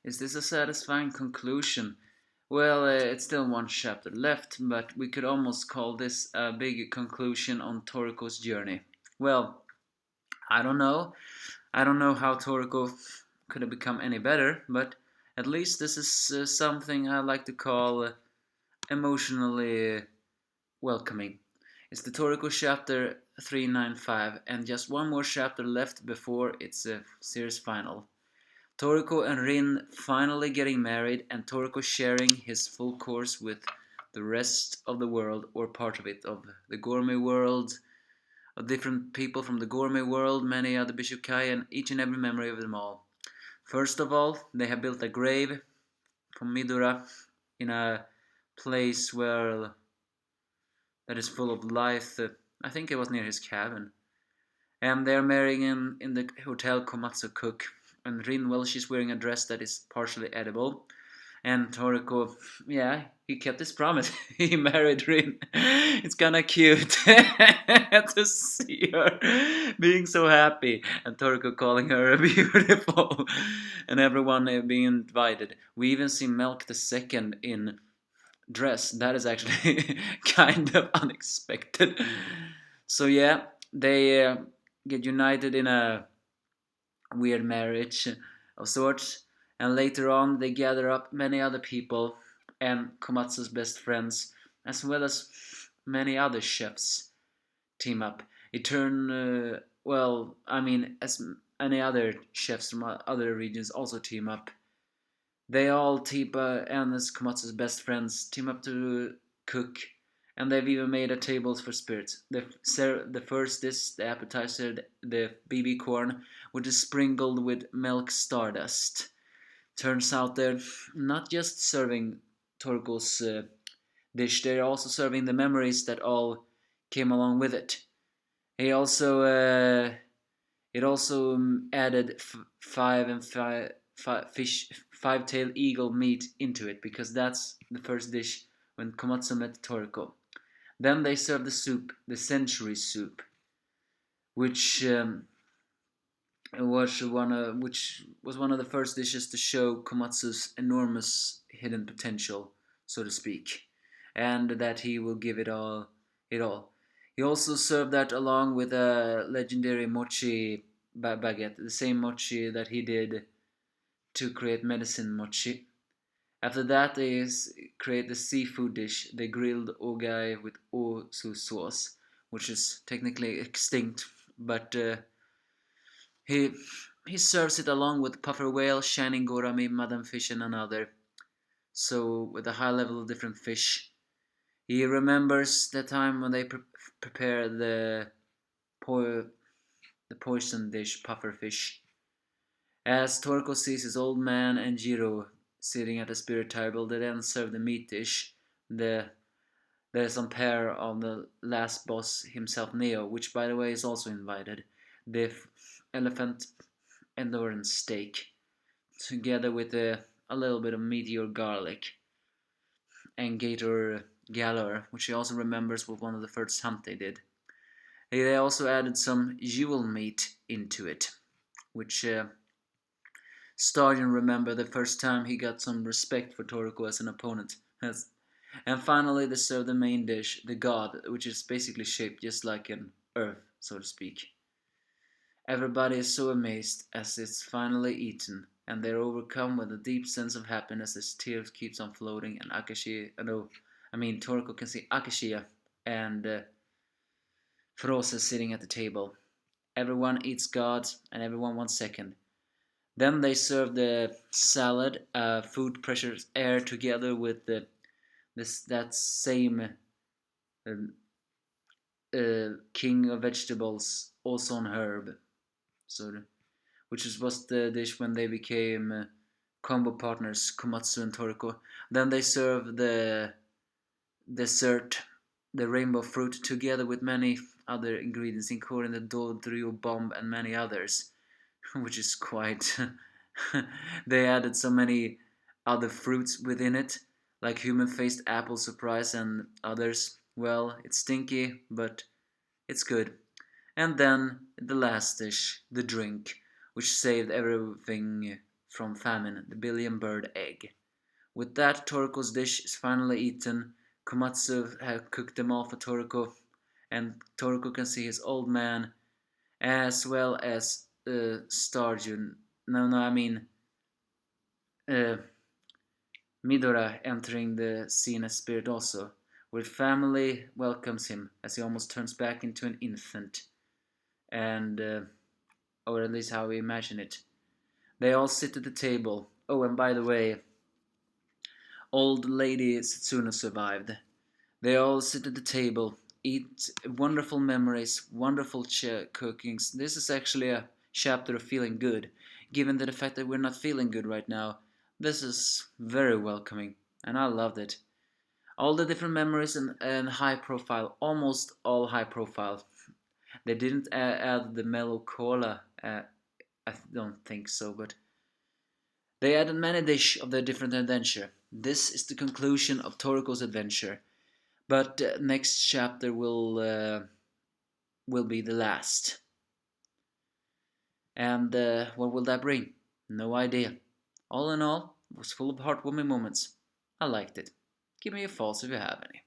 Is this a satisfying conclusion? Well, it's still one chapter left, but we could almost call this a big conclusion on Toriko's journey. Well, I don't know. I don't know how Toriko could have become any better, but at least this is something I like to call emotionally welcoming. It's the Toriko chapter 395, and just one more chapter left before its series final. Toriko and Rin finally getting married, and Toriko sharing his full course with the rest of the world, or part of it, of the gourmet world, of different people from the gourmet world, many other Bishokai, and each and every memory of them all. First of all, they have built a grave for Midora in a place where that is full of life. I think it was near his cabin. And they're marrying in the hotel Komatsu Cook. And Rin, well, she's wearing a dress that is partially edible. And Toriko, yeah, he kept his promise. He married Rin. It's kinda cute to see her being so happy. And Toriko calling her beautiful. And everyone being invited. We even see Milk the Second in dress. That is actually kind of unexpected. So yeah, they get united in a weird marriage of sorts, and later on they gather up many other people and Komatsu's best friends, as well as many other chefs team up. It turn well, I mean, as any other chefs from other regions also team up. They all team and as Komatsu's best friends team up to cook, and they've even made a tables for spirits. The first is the appetizer, the BB corn, which is sprinkled with milk stardust. Turns out they're not just serving Torgo's dish; they're also serving the memories that all came along with it. He also it also added five-tailed eagle meat into it, because that's the first dish when Komatsu met Toriko. Then they served the soup, the century soup, which which was one of the first dishes to show Komatsu's enormous hidden potential, so to speak, and that he will give it all. It all. He also served that along with a legendary mochi baguette, the same mochi that he did to create medicine mochi. After that, they create the seafood dish, the grilled ogai with osu sauce, which is technically extinct, but he he serves it along with puffer whale, shining gourami, madam fish, and another. So with a high level of different fish, he remembers the time when they prepare the poison dish, puffer fish. As Toriko sees his old man and Jiro sitting at the spirit table, they then serve the meat dish. There's some pair of the last boss himself, Neo, which by the way is also invited. The elephant endurance steak, together with a little bit of meteor garlic and gator galore, which he also remembers was one of the first hunt they did. They also added some jewel meat into it, which Stallion remember the first time he got some respect for Toriko as an opponent. And finally, they serve the main dish, the god, which is basically shaped just like an earth, so to speak. Everybody is so amazed as it's finally eaten, and they're overcome with a deep sense of happiness as tears keeps on floating, and Toriko can see Akashiya and Feroz sitting at the table. Everyone eats God, and everyone wants second. Then they serve the salad, food pressures air together with that same king of vegetables, also on herb, so which was the dish when they became combo partners, Komatsu and Toriko. Then they serve the dessert, the rainbow fruit, together with many other ingredients, including the Dodrio bomb and many others, which is quite. They added so many other fruits within it, like human-faced apple surprise and others. Well, it's stinky, but it's good. And then the last dish, the drink, which saved everything from famine, the billion bird egg. With that, Toriko's dish is finally eaten. Komatsu has cooked them all for Toriko, and Toriko can see his old man as well as Starjun. No, I mean uh, Midora entering the scene as spirit also, where family welcomes him as he almost turns back into an infant, and or at least how we imagine it. They all sit at the table. Oh, and by the way, old lady Setsuna survived. They all sit at the table, eat wonderful memories, wonderful cookings. This is actually a chapter of feeling good, given the fact that we're not feeling good right now. This is very welcoming, and I loved it. All the different memories and high profile, almost all high profile. They didn't add the mellow cola, I don't think so, but they added many dish of their different adventure. This is the conclusion of Toriko's adventure. But next chapter will be the last. And what will that bring? No idea. All in all, it was full of heartwarming moments. I liked it. Give me your thoughts if you have any.